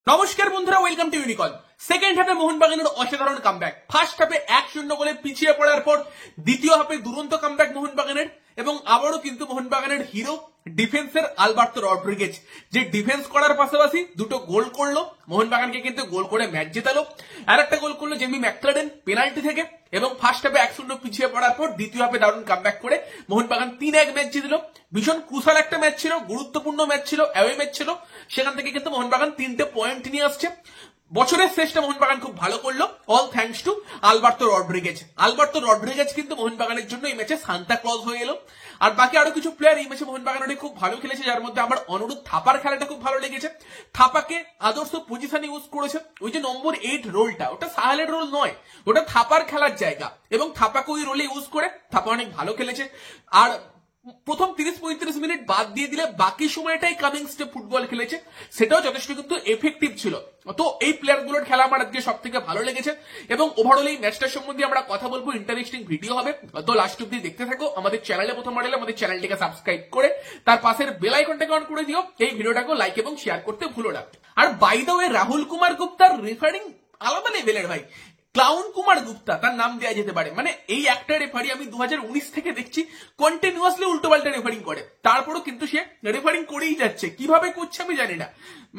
নমস্কার বন্ধুরা, welcome to ইউনিকন। Second হাফে মোহনবাগানের অসাধারণ কামব্যাক। ফার্স্ট হাফে 1-0 গোলে পিছিয়ে পড়ার পর দ্বিতীয় হাফে দুরন্ত কামব্যাক মোহনবাগানের, এবং আবারও কিন্তু মোহনবাগানের হিরো ডিফেন্সের আলবার্তো রড্রিগেজ, যে ডিফেন্স করার পাশাপাশি দুটো গোল করলো, মোহনবাগানকে কিন্তু গোল করে ম্যাচ জেতালো। আর একটা গোল করলো জেমি ম্যাকলারেন পেনাল্টি থেকে, এবং ফার্স্ট হাফে 1-0 পিছিয়ে পড়ার পর দ্বিতীয় হাফে দারুণ কামব্যাক করে মোহনবাগান 3-1 ম্যাচ জিতলো। ভীষণ ক্রুশাল একটা ম্যাচ ছিল, গুরুত্বপূর্ণ ম্যাচ ছিল, অ্যাওয়ে ম্যাচ ছিল। সেখান থেকে কিন্তু মোহনবাগান 3টে পয়েন্ট নিয়ে আসছে। বছরের শেষটা মোহনবাগান খুব ভালো করলো, all thanks to Alberto Rodriguez. Alberto Rodriguez কিন্তু মোহনবাগানের জন্য এই ম্যাচে সান্তা ক্লজ হয়ে এলো। আর বাকি আরো কিছু প্লেয়ার এই ম্যাচে মোহনবাগানের খুব ভালো খেলেছে, যার মধ্যে আমার অনুরোধ থাপার খেলাটা খুব ভালো লেগেছে। থাপাকে আদর্শ পজিশনে ইউজ করেছে। ওই যে নম্বর 8 রোলটা, ওটা সাহালের রোল নয়, ওটা থাপার খেলার জায়গা, এবং থাপাকে ওই রোলে ইউজ করে থাপা অনেক ভালো খেলেছে। আর প্রথম 30-35 মিনিট বাদ দিয়ে দিলে বাকি সময়টাই কামিংস ফুটবল খেলেছে, সেটাও যথেষ্ট কিন্তু এফেক্টিভ ছিল। তো এই প্লেয়ারগুলোর খেলা আমার আজকে সব থেকে ভালো লেগেছে, এবং ওভারঅল এই ম্যাচটার সম্বন্ধে আমরা কথা বলবো। ইন্টারেস্টিং ভিডিও হবে, তো লাস্ট অব্দি দেখতে থাকো। আমাদের চ্যানেলে প্রথমবার এলে আমাদের চ্যানেলটিকে সাবস্ক্রাইব করে তার পাশের বেল আইকনটাকে অন করে দিও। এই ভিডিওটাকে লাইক এবং শেয়ার করতে ভুলো না। আর by the way, Rahul Kumar গুপ্তার রেফারিং আলাদা লেভেলের ভাই। ক্লাউন কুমার গুপ্তা তার নাম দেওয়া যেতে পারে। মানে এই একটা রেফারি আমি 2019 থেকে দেখছি কন্টিনিউয়াসলি উল্টো পাল্টা রেফারিং করে, তারপরও কিন্তু সে রেফারিং করেই যাচ্ছে। কিভাবে করছে আমি জানি না।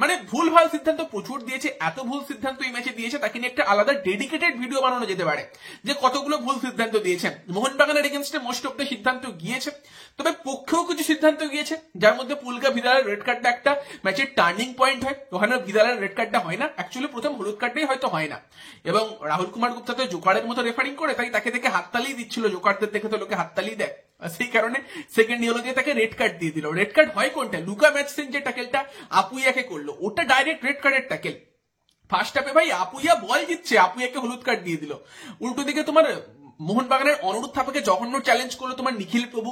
মানে ভুল ভাল সিদ্ধান্ত প্রচুর দিয়েছে। এত ভুল সিদ্ধান্ত এই ম্যাচে দিয়েছে, তাকে নিয়ে একটা আলাদা ডেডিকেটেড ভিডিও বানানো যেতে পারে যে কতগুলো ভুল সিদ্ধান্ত দিয়েছে। মোহনবাগানের এগেনস্টে মোস্ট অফ দ্য সিদ্ধান্ত গিয়েছে, তবে পক্ষেও কিছু সিদ্ধান্ত গিয়েছে, যার মধ্যে পুলকা ভিদালের রেড কার্ডটা একটা ম্যাচের টার্নিং পয়েন্ট হয়। ওখানে ভিদালের রেড কার্ডটা হয় না, অ্যাকচুয়ালি প্রথম হলুদ কার্ডটাই হয়তো হয় না। এবং রাহুল কুমার গুপ্তা তো জোকারের মতো রেফারিং করে, তাই তাকে দেখে হাততালি দিচ্ছিল। জোকারদের দেখে তো লোকে হাততালি দেয়, সেই কারণে সেকেন্ড ইয়েলো দিয়ে তাকে রেড কার্ড দিয়ে দিল। রেড কার্ড হয় কোনটা? লুকা ম্যাচসেন যে ট্যাকেলটা আপুইয়াকে করলো, ওটা ডাইরেক্ট রেড কার্ডের ট্যাকেল। ফার্স্ট হাফে ভাই আপুইয়া বল জিতছে, আপুইয়াকে হলুদ কার্ড দিয়ে দিল। উল্টো দিকে তোমার মোহনবাগানের অনুরোধ থাপাকে জঘন্য চ্যালেঞ্জ করলো তোমার নিখিল প্রভু,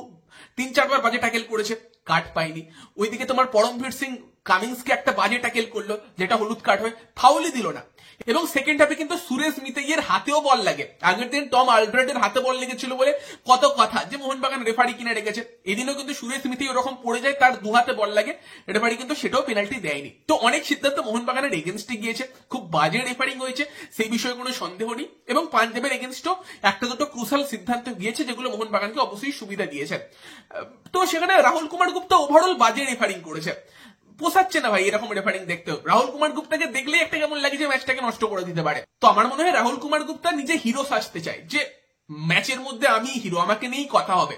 3-4 বার বাজে ট্যাকেল করেছে, কার্ড পায়নি। ওইদিকে তোমার পরমবীর সিং কামিংসকে একটা বাজে ট্যাকেল করলো, যেটা হলুদ কার্ড হয়, ফাউলই দিল না। এবং সেকেন্ড হাফে কিন্তু সুরেশ মিতেইয়ের হাতেও বল লাগে। আগের দিন টম আলব্রেটের হাতে বল লেগেছিল বলে কত কথা যে মোহনবাগান রেফারি কিনে রেখেছে, এদিনও কিন্তু সুরেশ মিতেই ওরকম পড়ে যায়, তার দু হাতে বল লাগে, রেফারি কিন্তু সেটাও পেনাল্টি দেয়নি। তো অনেক সিদ্ধান্ত মোহনবাগানের এগেনস্টে গিয়েছে, খুব বাজে রেফারিং হয়েছে, সেই বিষয়ে কোনো সন্দেহ নেই। এবং পাঞ্জাবের এগেনস্টও একটা দুটো ক্রুশাল সিদ্ধান্ত গিয়েছে, যেগুলো মোহনবাগানকে অবশ্যই সুবিধা দিয়েছে। তো সেখানে রাহুল কুমার গুপ্তা ওভারঅল বাজে রেফারিং করেছে। পোষাচ্ছে না ভাই এরকম রেফারিং দেখতে। রাহুল কুমার গুপ্তাকে দেখলেই একটা কেমন লাগে যে ম্যাচটাকে নষ্ট করে দিতে পারে। তো আমার মনে হয় রাহুল কুমার গুপ্তা নিজে হিরো সাজতে চায়, যে ম্যাচের মধ্যে আমি হিরো, আমাকে নিয়েই কথা হবে,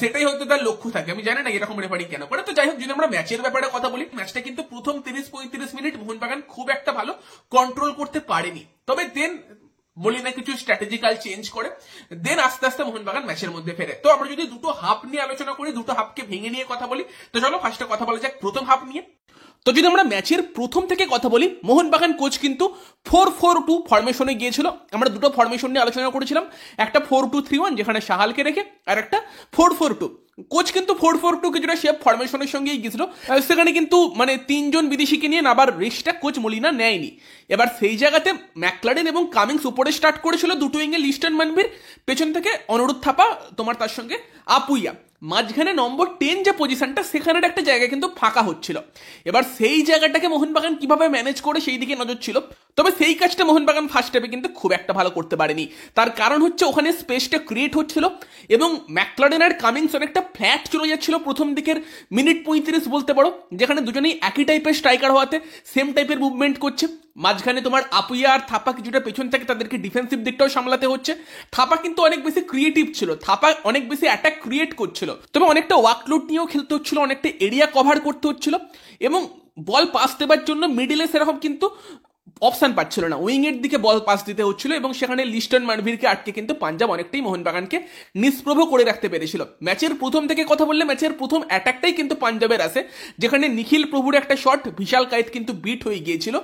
সেটাই হয়তো তার লক্ষ্য থাকে। আমি জানি না এরকম রেফারিং কেন করে। তো যাই হোক, যদি আমরা ম্যাচের ব্যাপারে কথা বলি, ম্যাচটা কিন্তু প্রথম 30-35 মিনিট মোহনবাগান খুব একটা ভালো কন্ট্রোল করতে পারেনি। তবে দেন বলি না কিছু স্ট্র্যাটেজিক্যাল চেঞ্জ করে দেন আস্তে আস্তে মোহনবাগান ম্যাচের মধ্যে ফেরে। তো আমরা যদি দুটো হাফ নিয়ে আলোচনা করি, দুটো হাফকে ভেঙে নিয়ে কথা বলি, তো চলো ফার্স্টে কথা বলা যাক প্রথম হাফ নিয়ে। তো যদি আমরা ম্যাচের প্রথম থেকে কথা বলি, মোহনবাগান কোচ কিন্তু 4-4-2 ফরমেশনে গিয়েছিল। আমরা দুটো ফরমেশন নিয়ে আলোচনা করেছিলাম, একটা 4-2-3-1 যেখানে সাহালকে রেখে, আর একটা 4-4-2। কোচ কিন্তু 4-4-2 কিছুটা শেপ ফরমেশনের সঙ্গেই গিয়েছিল। সেখানে কিন্তু মানে 3 জন বিদেশিকে নিয়ে নাবার রেস্টটা কোচ মলিনা নেয়নি। এবার সেই জায়গাতে ম্যাকলারেন এবং কামিংস উপরে স্টার্ট করেছিল, দুটো উইঙ্গে লিস্টন মানভীর, পেছন থেকে অনুরোধ থাপা, তোমার তার সঙ্গে আপুইয়া, মাঝখানে নম্বর 10 যে পজিশনটা, সেখানের একটা জায়গা কিন্তু ফাঁকা হচ্ছিল। এবার সেই জায়গাটাকে মোহনবাগান কিভাবে ম্যানেজ করে সেই দিকে নজর ছিল। তবে সেই কাজটা মোহনবাগান ফার্স্ট হাফে কিন্তু খুব একটা ভালো করতে পারেনি। তার কারণ হচ্ছে ওখানে স্পেসটা ক্রিয়েট হচ্ছিল, এবং ম্যাকলারেন আর কামিংস অনেকটা ফ্ল্যাট চলে যাচ্ছিল প্রথম দিকের মিনিট 35 বলতে পারো, যেখানে দুজনেই একই টাইপের স্ট্রাইকার হওয়াতে সেম টাইপের মুভমেন্ট করছে। মাঝখানে তোমার আপুইয়া আর থাপা কিছুটা পেছন থেকে তাদেরকে ডিফেন্সিভ দিকটাও সামলাতে হচ্ছে। থাপা কিন্তু অনেক বেশি ক্রিয়েটিভ ছিল, থাপা অনেক বেশি অ্যাটাক ক্রিয়েট করছিল, তবে অনেকটা ওয়ার্কলোড নিয়েও খেলতে হচ্ছিল, অনেকটা এরিয়া কভার করতে হচ্ছিল, এবং বল পাস দেবার জন্য মিডিলে সেরকম কিন্তু অপশন পাচ্ছিল না, উইং এর দিকে বল পাস দিতে হচ্ছিল, এবং সেখানে লিস্টন মানভীরকে আটকে কিন্তু পাঞ্জাব অনেকটাই মোহনবাগানকে নিষ্প্রভ করে রাখতে পেরেছিল। ম্যাচের প্রথম থেকে কথা বললে, ম্যাচের প্রথম অ্যাটাকটাই কিন্তু পাঞ্জাবের আসে, যেখানে নিখিল প্রভুর একটা শট বিশাল কায়েত কিন্তু বিট হয়ে গিয়েছিল,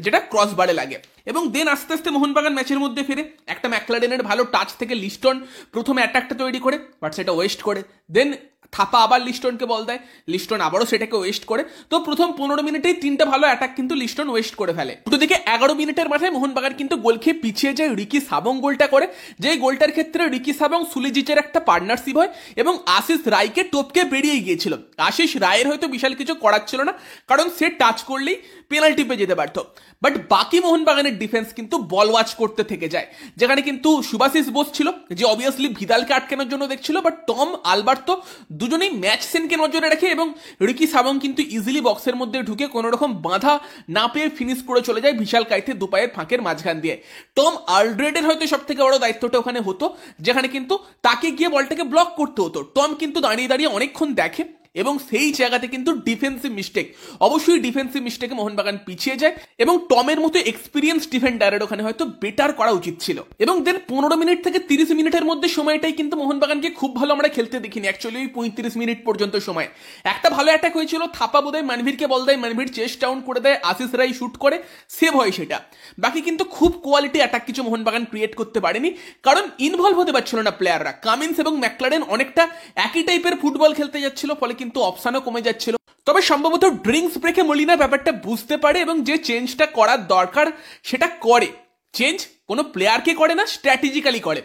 যেটা ক্রস বারে লাগে। এবং দেন আস্তে আস্তে মোহনবাগান ম্যাচের মধ্যে ফিরে একটা ম্যাকলারেনের ভালো টাচ থেকে লিস্টন প্রথম অ্যাটাকটা তৈরি করে, বাট সেটা ওয়েস্ট করে। দেন থাপা আবার লিস্টনকে বল দেয়, লিস্টন আবারও সেটাকে ওয়েস্ট করে। তো প্রথম 15 মিনিটেই 3টা ভালো অ্যাটাক কিন্তু লিস্টন ওয়েস্ট করে ফেলে। দুদিকে 11 মিনিটের মাথায় মোহনবাগান কিন্তু গোল খেয়ে পিছিয়ে যায়, রিকি সাবং গোলটা করে, যে গোলটার ক্ষেত্রে রিকি সাবং সুলিজিচের একটা পার্টনারশিপ হয়, এবং আশিস রায়কে টপকে বেরিয়ে গিয়েছিল। আশিস রায়ের হয়তো বিশাল কিছু করার ছিল না, কারণ সে টাচ করলেই পেনাল্টি পেয়ে যেতে পারতো। বাট বাকি মোহনবাগানের ডিফেন্স কিন্তু বল ওয়াচ করতে থেকে যায়, যেখানে কিন্তু সুভাশিস বোস ছিল যে অবভিয়াসলি ভিদালকে আটকানোর জন্য দেখছিল, বাট টম আলবার্তো দুজনেই ম্যাচ সেনকে নজরে রাখে এবং রিকি সাবং কিন্তু ইজিলি বক্সের মধ্যে ঢুকে কোনো রকম বাধা না পেয়ে ফিনিশ করে চলে যায় বিশাল কাইতে দুপায়ের ফাঁকের মাঝখান দিয়ে। টম আলড্রেডের হয়তো সব থেকে বড় দায়িত্বটা ওখানে হতো, যেখানে কিন্তু তাকে গিয়ে বলটাকে ব্লক করতে হতো। টম কিন্তু দাঁড়িয়ে দাঁড়িয়ে অনেকক্ষণ দেখে এবং সেই জায়গাতে কিন্তু ডিফেন্সিভ মিস্টেক, অবশ্যই ডিফেন্সিভ মিস্টেকে মোহনবাগান পিছিয়ে যায় এবং টমের মতো এক্সপিরিয়েন্স ডিফেন্ডারের ওখানে হয়তো বেটার করা উচিত ছিল। এবং দেন 15 মিনিট থেকে 30 মিনিটের মধ্যে সময়টাই কিন্তু মোহনবাগানকে খুব ভালো আমরা খেলতে দেখিনি। অ্যাকচুয়ালি ওই 35 মিনিট পর্যন্ত সময় একটা ভালো অ্যাটাক হয়েছিল, থাপা বোধহয় মানভীরকে বল দেয়, মানভীর চেস্ট ডাউন করে দেয়, আশিস রাই শুট করে সেভ হয় সেটা। বাকি কিন্তু খুব কোয়ালিটি অ্যাটাক কিছু মোহনবাগান ক্রিয়েট করতে পারেনি, কারণ ইনভলভ হতে পারছিল না প্লেয়াররা। কামিন্স এবং ম্যাকলারেন অনেকটা একই টাইপের ফুটবল খেলতে যাচ্ছিল, ফলে কিন্তু অপশনও কমে যাচ্ছিল। তবে সম্ভবত ড্রিঙ্কস ব্রেকে মলিনা ব্যাপারটা বুঝতে পারে এবং যে চেঞ্জটা করার দরকার সেটা করে। চেঞ্জ কোনো প্লেয়ারকে করে না, স্ট্র্যাটেজিক্যালি করে।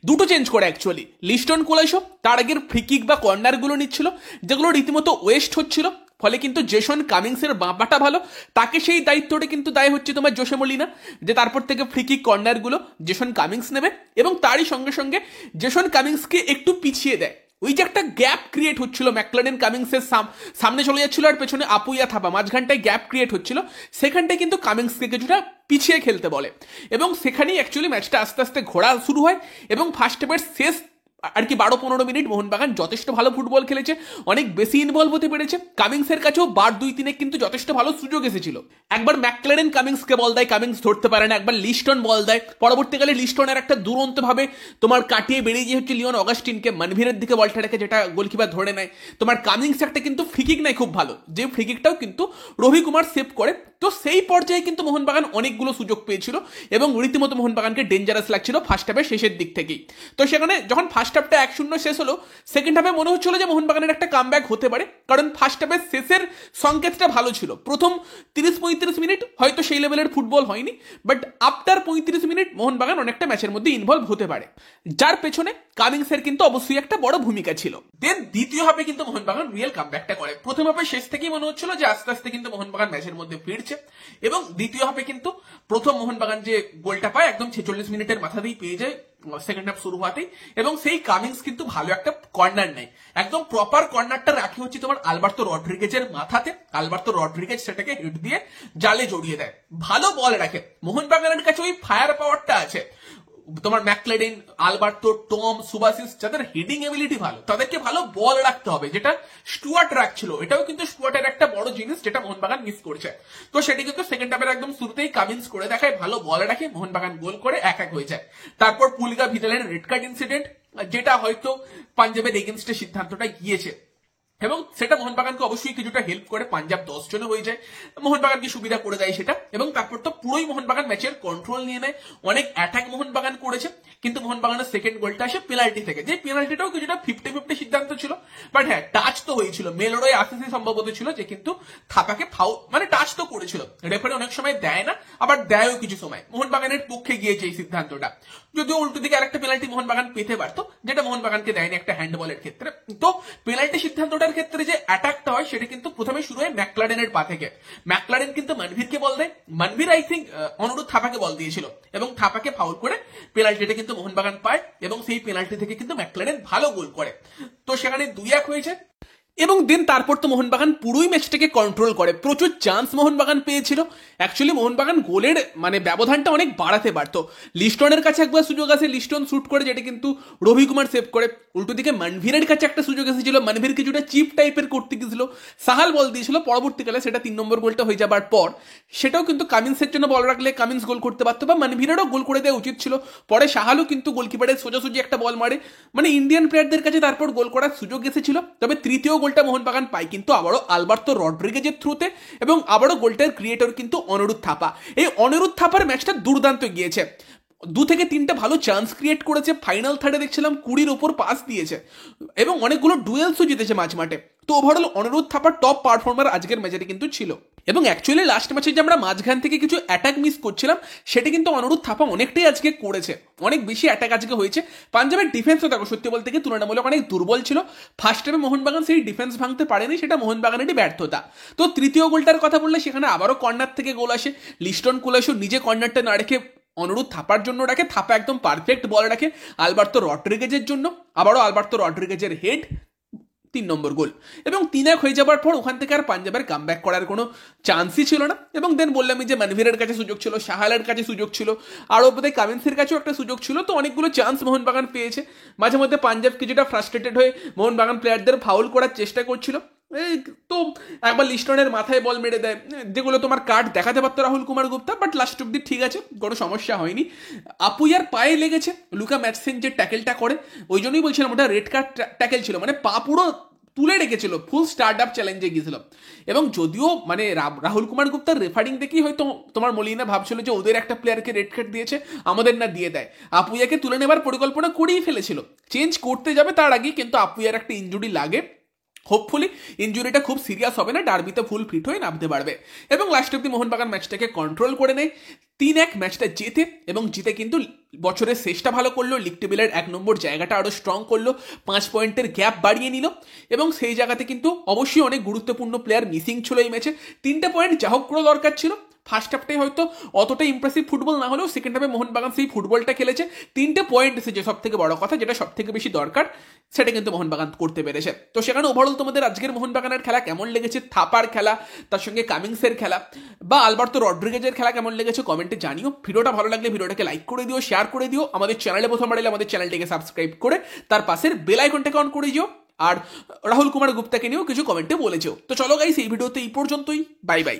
দুটো চেঞ্জ করে অ্যাকচুয়ালি। লিস্টন কোলাইসো তার আগের ফ্রি কিক বা কর্নারগুলো নিচ্ছিল যেগুলো রীতিমতো ওয়েস্ট হচ্ছিল, ফলে কিন্তু জেসন কামিংসের বাঁপাটা ভালো, তাকে সেই দায়িত্বটা কিন্তু দায় হচ্ছে তোমার জোসে মলিনা, যে তারপর থেকে ফ্রি কিক কর্নারগুলো জেসন কামিংস নেবে এবং তারই সঙ্গে সঙ্গে জেসন কামিংসকে একটু পিছিয়ে দেয়। ওই যে একটা গ্যাপ ক্রিয়েট হচ্ছিল, ম্যাকলারেন কামিংসের সামনে চলে যাচ্ছিল আর পেছনে আপুইয়া থাপা, মাঝখানটায় গ্যাপ ক্রিয়েট হচ্ছিল, সেখানটায় কিন্তু কামিংসকে কিছুটা পিছিয়ে খেলতে বলে এবং সেখানেই অ্যাকচুয়ালি ম্যাচটা আস্তে আস্তে ঘোরা শুরু হয় এবং ফার্স্ট হাফের শেষ আর কি 12-15 মিনিট মোহনবাগান যথেষ্ট ভালো ফুটবল খেলেছে, অনেক বেশি ইনভলভ হতে পেরেছে। কামিংসের কাছেও 2-3 কিন্তু যথেষ্ট ভালো সুযোগ এসেছিল। একবার ম্যাকলারেন কামিংসকে বল দেয়, কামিংস ধরতে পারে না, একবার লিস্টন বল দেয়, পরবর্তীকালে লিস্টনের একটা দুরন্ত ভাবে তোমার কাটিয়ে বেরিয়ে গিয়ে হচ্ছে লিওন অগাস্টিনকে, মানভীরের দিকে বলটা রেখে যেটা গোলকিপার ধরে নেয়। তোমার কামিংস একটা কিন্তু ফ্রিকিক নেয় খুব ভালো, যে ফ্রিকিকটাও কিন্তু রবি কুমার সেভ করে। তো সেই পর্যায়ে কিন্তু মোহনবাগান অনেকগুলো সুযোগ পেয়েছিল এবং রীতিমতো মোহনবাগানকে ডেঞ্জারাস লাগছিল ফার্স্ট হাফের শেষের দিক থেকেই। তো সেখানে যখন ফার্স্ট হাফটা 1-0 শেষ হলো, সেকেন্ড হাফে মনে হচ্ছিল যে মোহনবাগানের একটা কামব্যাক হতে পারে, কারণ ফার্স্ট হাফের শেষের সংকেতটা ভালো ছিল। প্রথম 30-35 মিনিট হয়তো সেই লেভেলের ফুটবল হয়নি, বাট আফটার 35 মিনিট মোহনবাগান অনেকটা ম্যাচের মধ্যে ইনভলভ হতে পারে, যার পেছনে কামিংসের কিন্তু অবশ্যই একটা বড় ভূমিকা ছিল। দেন দ্বিতীয় হাফে কিন্তু মোহনবাগান রিয়েল কামব্যাকটা করে। প্রথম হাফে শেষ থেকেই মনে হচ্ছিল যে আস্তে আস্তে কিন্তু মোহনবাগান ম্যাচের মধ্যে ফিরছে এবং দ্বিতীয় হাফে কিন্তু প্রথম মোহনবাগান যে গোলটা পায় একদম 46 মিনিটের মাথাতেই পেয়ে যায় সেকেন্ড হাফ শুরু হওয়াতেই, এবং সেই কামিংস কিন্তু ভালো একটা কর্নার নেয়, একদম প্রপার কর্নারটা রাখি হচ্ছে তোমার আলবার্তো রড্রিগেজের মাথাতে। আলবার্তো রড্রিগেজ সেটাকে হিট দিয়ে জালে জড়িয়ে দেয়, ভালো বল রাখে। মোহনবাগানের কাছে ওই ফায়ার পাওয়ারটা আছে, তোমার ম্যাকলারেন, আলবার্তো, টম, সুভাশিস যাদের হেডিং এবিলিটি ভালো, তাদেরকে ভালো বল রাখতে হবে, যেটা স্টুয়ার্ট রাখছিল। এটাও কিন্তু স্টুয়ার্টের একটা বড় জিনিস যেটা মোহনবাগান মিস করছে। তো সেটি কিন্তু সেকেন্ড হাফের একদম শুরুতেই কামিন্স করে দেখায়, ভালো বল রাখে, মোহনবাগান গোল করে 1-1 হয়ে যায়। তারপর পুলিগা ভিদালের রেড কার্ড ইনসিডেন্ট, যেটা হয়তো পাঞ্জাবের এগেনস্টে সিদ্ধান্তটা গিয়েছে এবং সেটা মোহনবাগানকে অবশ্যই কিছুটা হেল্প করে, পাঞ্জাব 10 জনে হয়ে যায়, মোহনবাগানকে সুবিধা করে দেয় সেটা। এবং তারপর তো পুরোই মোহনবাগান ম্যাচের কন্ট্রোল নিয়ে নেয়, অনেক অ্যাটাক মোহনবাগান করেছে, কিন্তু মোহনবাগানের সেকেন্ড গোলটা আসে পেনাল্টি থেকে, যে পেনাল্টিটাও কিছুটা 50-50 সিদ্ধান্ত ছিল, বাট হ্যাঁ টাচ তো হয়েছিল, মেলোরয় আসিসি সম্ভবত ছিল যে কিন্তু থাপাকে ফাউল মানে টাচ তো করেছিল। রেফারি অনেক সময় দেয় না, আবার দেয়ও কিছু সময়, মোহনবাগানের পক্ষে গিয়েছে এই সিদ্ধান্তটা, যদিও উল্টো দিকে আরেকটা পেনাল্টি মোহনবাগান পেতে পারতো যেটা মোহনবাগানকে দেয়নি একটা হ্যান্ডবলের ক্ষেত্রে। তো পেনাল্টি সিদ্ধান্তটা ক্ষেত্রে যে অ্যাটাকটা হয় সেটা কিন্তু প্রথমে শুরু হয় ম্যাকলারেনের পা থেকে। ম্যাকলারেন কিন্তু মানভীরকে বল দেয়, মানভীর আই থিঙ্ক অনুরোধ থাপাকে বল দিয়েছিল এবং থাপাকে ফাউল করে পেনাল্টিটা কিন্তু মোহনবাগান পায় এবং সেই পেনাল্টি থেকে কিন্তু ম্যাকলারেন ভালো গোল করে। তো সেখানে 2-1 হয়েছে এবং দেন তারপর তো মোহনবাগান পুরোই ম্যাচটাকে কন্ট্রোল করে, প্রচুর চান্স মোহনবাগান পেয়েছিল। অ্যাকচুয়ালি মোহনবাগান গোলের মানে ব্যবধানটা অনেক বাড়াতে পারতো। লিস্টনের কাছে একবার সুযোগ আছে, লিস্টন শুট করে যেটা কিন্তু রবি কুমার সেভ করে। উল্টো দিকে মানভীরের কাছে একটা সুযোগ এসেছিল, মানভীর কিছুটা চিপ টাইপের করতে গেছিল, সাহাল বল দিয়েছিল, পরবর্তীকালে সেটা 3 নম্বর গোলটা হয়ে যাবার পর সেটাও কিন্তু কামিন্সের জন্য বল রাখলে কামিন্স গোল করতে পারতো বা মানভীরেরও গোল করে দেওয়া উচিত ছিল। পরে সাহালও কিন্তু গোলকিপারের সোজাসুজি একটা বল মারে, মানে ইন্ডিয়ান প্লেয়ারদের কাছে তারপর গোল করার সুযোগ এসেছিল। তবে তৃতীয় গোলটা মোহনবাগান পায় কিন্তু আবারও আলবার্তো রড্রিগেজের থ্রুতে এবং আবারও গোলটার ক্রিয়েটর কিন্তু অনিরুদ্ধ থাপা। এই অনিরুদ্ধ থাপার ম্যাচটা দুর্দান্ত গিয়েছে, 2 থেকে 3টা ভালো চান্স ক্রিয়েট করেছে, ফাইনাল থার্ডে দেখছিলাম 20-র উপর পাস দিয়েছে এবং অনেকগুলো ডুয়েলসও জিতেছে মাঝমাঠে। তো ওভারঅল অনিরুদ্ধ থাপার টপ পারফর্মার আজকের ম্যাচে কিন্তু ছিল। এবং অ্যাকচুয়ালি লাস্ট ম্যাচে যে আমরা মাঝখান থেকে কিছু অ্যাটাক মিস করছিলাম সেটা কিন্তু অনুরোধ থাপা অনেকটাই আজকে করেছে, অনেক বেশি অ্যাটাক আজকে হয়েছে। পাঞ্জাবের ডিফেন্সও দেখো সত্যি বলতে গিয়ে তুলনামূলক অনেক দুর্বল ছিল, ফার্স্ট টাইমে মোহনবাগান সেই ডিফেন্স ভাঙতে পারেনি, সেটা মোহনবাগানেরই ব্যর্থতা। তো তৃতীয় গোলটার কথা বললে সেখানে আবারও কর্নার থেকে গোল আসে, লিস্টন কুলাসও নিজে কর্নারটা না রেখে অনুরোধ থাপার জন্য রাখে, থাপা একদম পারফেক্ট বল রাখে আলবার্তো রড্রিগেজের জন্য, আবারও আলবার্তো রড্রিগেজের হেড, 3 নম্বর গোল। এবং 3-1 হয়ে যাবার পর ওখান থেকে আর পাঞ্জাবের কামব্যাক করার কোনো চান্সই ছিল না। এবং দেন বললামই যে মানভীরের কাছে সুযোগ ছিল, সাহালের কাছে সুযোগ ছিল, আরও বোধহয় কামিন্সের কাছেও একটা সুযোগ ছিল। তো অনেকগুলো চান্স মোহনবাগান পেয়েছে, মাঝে মধ্যে পাঞ্জাব কিছুটা ফ্রাস্ট্রেটেড হয়ে মোহনবাগান প্লেয়ারদের ফাউল করার চেষ্টা করছিল। তো একবার লিস্টনের মাথায় বল মেরে দেয়, যেগুলো তোমার কার্ড দেখাতে পারতো রাহুল কুমার গুপ্তা, বাট লাস্ট অব্দি ঠিক আছে, কোনো সমস্যা হয়নি। আপুইয়ার পায়ে লেগেছে লুকা ম্যাথসেন যে ট্যাকেলটা করে, ওই জন্যই বলছিলাম ওটা রেড কার্ড ট্যাকেল ছিল, মানে পা পুরো তুলে রেখেছিল, ফুল স্টার্ট আপ চ্যালেঞ্জে গিয়েছিল। এবং যদিও মানে রাহুল কুমার গুপ্তার রেফারিং দেখেই হয়তো তোমার মলিনা ভাবছিল যে ওদের একটা প্লেয়ারকে রেড কার্ড দিয়েছে, আমাদের না দিয়ে দেয়, আপুইয়াকে তুলে নেবার পরিকল্পনা করেই ফেলেছিল, চেঞ্জ করতে যাবে তার আগেই কিন্তু আপুইয়ার একটা ইনজুরি লাগে। হোপফুলি ইঞ্জুরিটা খুব সিরিয়াস হবে না, ডার্বিতে ফুল ফিট হয়ে নামতে পারবে। এবং লাস্ট অব্দি মোহনবাগান ম্যাচটাকে কন্ট্রোল করে নেয়, 3-1 ম্যাচটা জেতে, এবং জিতে কিন্তু বছরের শেষটা ভালো করলো, লিগ টেবিলের 1 নম্বর জায়গাটা আরও স্ট্রং করলো, 5 পয়েন্টের গ্যাপ বাড়িয়ে নিল। এবং সেই জায়গাতে কিন্তু অবশ্যই অনেক গুরুত্বপূর্ণ প্লেয়ার মিসিং ছিল এই ম্যাচে, 3টে পয়েন্ট যা হোক করে দরকার ছিল। ফার্স্ট হাফটাই হয়তো অতটা ইমপ্রেসিভ ফুটবল না হলেও সেকেন্ড হাফে মোহনবাগান সেই ফুটবলটা খেলেছে, 3টে পয়েন্ট এসেছে, সব থেকে বড় কথা যেটা সব থেকে বেশি দরকার সেটা কিন্তু মোহনবাগান করতে পেরেছে। তো সেখানে ওভারঅল তোমাদের আজকের মোহনবাগানের খেলা কেমন লেগেছে, থাপার খেলা, তার সঙ্গে কামিংসের খেলা বা আলবার্তো রড্রিগেজের খেলা কেমন লেগেছে কমেন্টে জানিও। ভিডিওটা ভালো লাগলে ভিডিওটাকে লাইক করে দিও, শেয়ার করে দিও, আমাদের চ্যানেলে প্রথমবার এলে আমাদের চ্যানেলটিকে সাবস্ক্রাইব করে তার পাশের বেল আইকনটাকে অন করে দিও, আর রাহুল কুমার গুপ্তাকে নিয়েও কিছু কমেন্টে বলেছো। তো চলো গাইস, এই ভিডিওতে এই পর্যন্তই, বাই বাই।